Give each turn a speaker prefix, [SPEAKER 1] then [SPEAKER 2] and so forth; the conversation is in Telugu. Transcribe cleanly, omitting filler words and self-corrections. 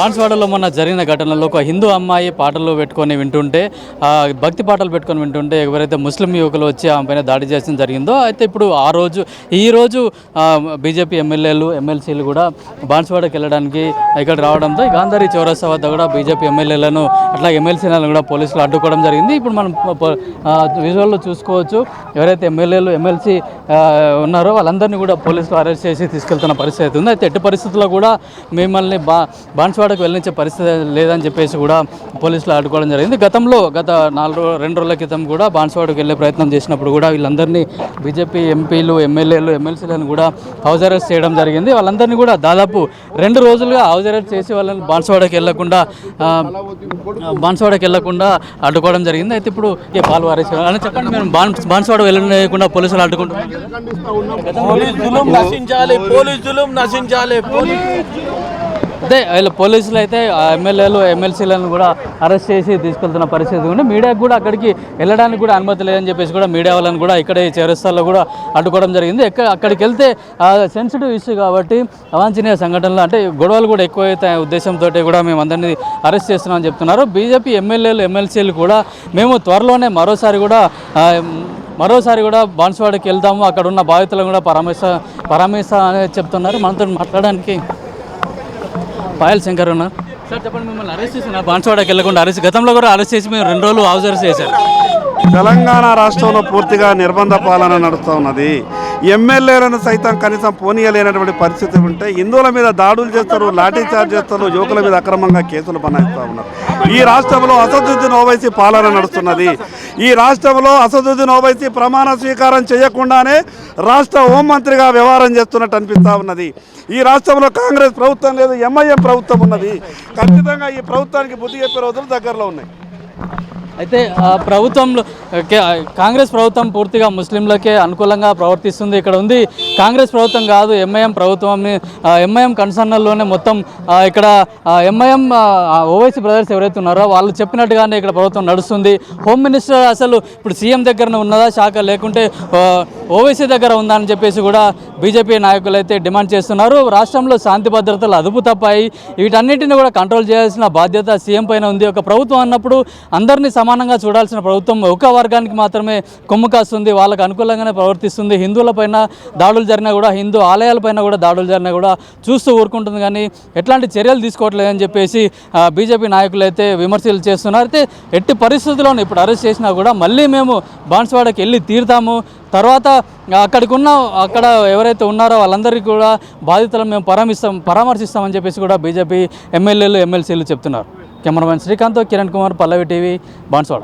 [SPEAKER 1] బాన్స్వాడలో మొన్న జరిగిన ఘటనలో ఒక హిందూ అమ్మాయి పాటలు పెట్టుకొని వింటుంటే, భక్తి పాటలు పెట్టుకొని వింటుంటే ఎవరైతే ముస్లిం యువకులు వచ్చి ఆమె పైన దాడి చేయడం జరిగిందో, అయితే ఇప్పుడు ఈరోజు బీజేపీ ఎమ్మెల్యేలు ఎమ్మెల్సీలు కూడా బాన్స్వాడకి వెళ్ళడానికి ఇక్కడ రావడంతో గాంధారి చౌరస్తా వద్ద కూడా బీజేపీ ఎమ్మెల్యేలను అట్లా ఎమ్మెల్సీలను కూడా పోలీసులు అడ్డుకోవడం జరిగింది. ఇప్పుడు మనం విజువల్లో చూసుకోవచ్చు, ఎవరైతే ఎమ్మెల్యేలు ఎమ్మెల్సీ ఉన్నారో వాళ్ళందరినీ కూడా పోలీసులు అరెస్ట్ చేసి తీసుకెళ్తున్న పరిస్థితి ఉంది. అయితే ఎట్టి పరిస్థితుల్లో కూడా మిమ్మల్ని బాన్స్వాడకు వెళ్ళించే పరిస్థితి లేదని చెప్పేసి కూడా పోలీసులు అడ్డుకోవడం జరిగింది. గత 2 రోజుల క్రితం కూడా బాన్స్వాడకు వెళ్ళే ప్రయత్నం చేసినప్పుడు కూడా వీళ్ళందరినీ బీజేపీ ఎంపీలు ఎమ్మెల్యేలు ఎమ్మెల్సీలను కూడా హౌస్ అరెస్ట్ చేయడం జరిగింది. వాళ్ళందరినీ కూడా దాదాపు 2 రోజులుగా హౌస్ అరెస్ట్ చేసి వాళ్ళని బాన్స్వాడకు వెళ్లకుండా అడ్డుకోవడం జరిగింది. అయితే ఇప్పుడు పాలు వారేసి చెప్పండి, మేము బాన్స్వాడ వెళ్ళకుండా పోలీసులు అడ్డుకుంటున్నాం. అదే వీళ్ళ పోలీసులు అయితే ఎమ్మెల్యేలు ఎమ్మెల్సీలను కూడా అరెస్ట్ చేసి తీసుకెళ్తున్న పరిస్థితి ఉంది. మీడియాకు కూడా అక్కడికి వెళ్ళడానికి కూడా అనుమతి లేదని చెప్పేసి కూడా మీడియా వాళ్ళని కూడా ఇక్కడే చౌరస్తాలో కూడా అడ్డుకోవడం జరిగింది. అక్కడికి వెళ్తే సెన్సిటివ్ ఇష్యూ కాబట్టి అవాంఛనీయ సంఘటనలు అంటే గొడవలు కూడా ఎక్కువైతే ఉద్దేశంతో కూడా మేము అందరినీ అరెస్ట్ చేస్తున్నామని చెప్తున్నారు. బీజేపీ ఎమ్మెల్యేలు ఎమ్మెల్సీలు కూడా మేము త్వరలోనే మరోసారి కూడా బాన్స్వాడకి వెళ్తాము, అక్కడ ఉన్న బాధితులను కూడా పరామర్శ అనేది చెప్తున్నారు. మనతో మాట్లాడడానికి పాయల్ శంకర్ ఉన్నారు. సార్ చెప్పండి, మిమ్మల్ని అరెస్ట్ చేసిన బాన్స్వాడకి వెళ్ళకుండా గతంలో కూడా అరెస్ట్ చేసి మేము 2 రోజులు హౌస్ అరెస్ట్ చేశారు.
[SPEAKER 2] తెలంగాణ రాష్ట్రంలో పూర్తిగా నిర్బంధ పాలన నడుస్తూ ఉన్నది. ఎమ్మెల్యేలను సైతం కనీసం పోనీయలేనటువంటి పరిస్థితి ఉంటే హిందువుల మీద దాడులు చేస్తారు, లాఠీ చార్జ్ చేస్తారు, యువకుల మీద అక్రమంగా కేసులు బనాయిస్తూ ఉన్నారు. ఈ రాష్ట్రంలో అసదుద్దీన్ ఓవైసీ పాలన నడుస్తున్నది. ఈ రాష్ట్రంలో అసదుద్దీన్ ఓవైసీ ప్రమాణ స్వీకారం చేయకుండానే రాష్ట్ర హోంమంత్రిగా వ్యవహారం చేస్తున్నట్టు అనిపిస్తూ ఉన్నది. ఈ రాష్ట్రంలో కాంగ్రెస్ ప్రభుత్వం లేదు, ఎంఐఎం ప్రభుత్వం ఉన్నది. ఖచ్చితంగా ఈ ప్రభుత్వానికి బుద్ధి చెప్పే రోజులు దగ్గరలో ఉన్నాయి.
[SPEAKER 1] అయితే ప్రభుత్వంలో కాంగ్రెస్ ప్రభుత్వం పూర్తిగా ముస్లింలకే అనుకూలంగా ప్రవర్తిస్తుంది. ఇక్కడ ఉంది కాంగ్రెస్ ప్రభుత్వం కాదు, ఎంఐఎం ప్రభుత్వం. ఎంఐఎం కన్సర్నల్లోనే మొత్తం ఇక్కడ ఎంఐఎం ఓవైసీ బ్రదర్స్ ఎవరైతే ఉన్నారో వాళ్ళు చెప్పినట్టుగానే ఇక్కడ ప్రభుత్వం నడుస్తుంది. హోమ్ మినిస్టర్ అసలు ఇప్పుడు సీఎం దగ్గర ఉన్నదా శాఖ, లేకుంటే ఓవైసీ దగ్గర ఉందా అని చెప్పేసి కూడా బీజేపీ నాయకులు అయితే డిమాండ్ చేస్తున్నారు. రాష్ట్రంలో శాంతి భద్రతలు అదుపు తప్పాయి, వీటన్నిటిని కూడా కంట్రోల్ చేయాల్సిన బాధ్యత సీఎం పైన ఉంది. ఒక ప్రభుత్వం అన్నప్పుడు అందరినీ సమానంగా చూడాల్సిన ప్రభుత్వం ఒక వర్గానికి మాత్రమే కొమ్ము కాస్తుంది, వాళ్ళకు అనుకూలంగానే ప్రవర్తిస్తుంది. హిందువులపైన దాడులు జరిగినా కూడా, హిందూ ఆలయాలపైన కూడా దాడులు జరిగినా కూడా చూస్తూ ఊరుకుంటుంది, కానీ ఎట్లాంటి చర్యలు తీసుకోవట్లేదని చెప్పేసి బీజేపీ నాయకులు అయితే విమర్శలు చేస్తున్నారు. అయితే ఎట్టి పరిస్థితుల్లోనూ ఇప్పుడు అరెస్ట్ చేసినా కూడా మళ్ళీ మేము బాన్స్వాడకి వెళ్ళి తీరుతాము, తర్వాత అక్కడ ఎవరైతే ఉన్నారో వాళ్ళందరికీ కూడా బాధితులను మేము పరామర్శిస్తామని చెప్పేసి కూడా బీజేపీ ఎమ్మెల్యేలు ఎమ్మెల్సీలు చెప్తున్నారు. కెమెరామెన్ శ్రీకాంత్, కిరణ్ కుమార్, పల్లవి టీవీ, బాన్స్వాడ.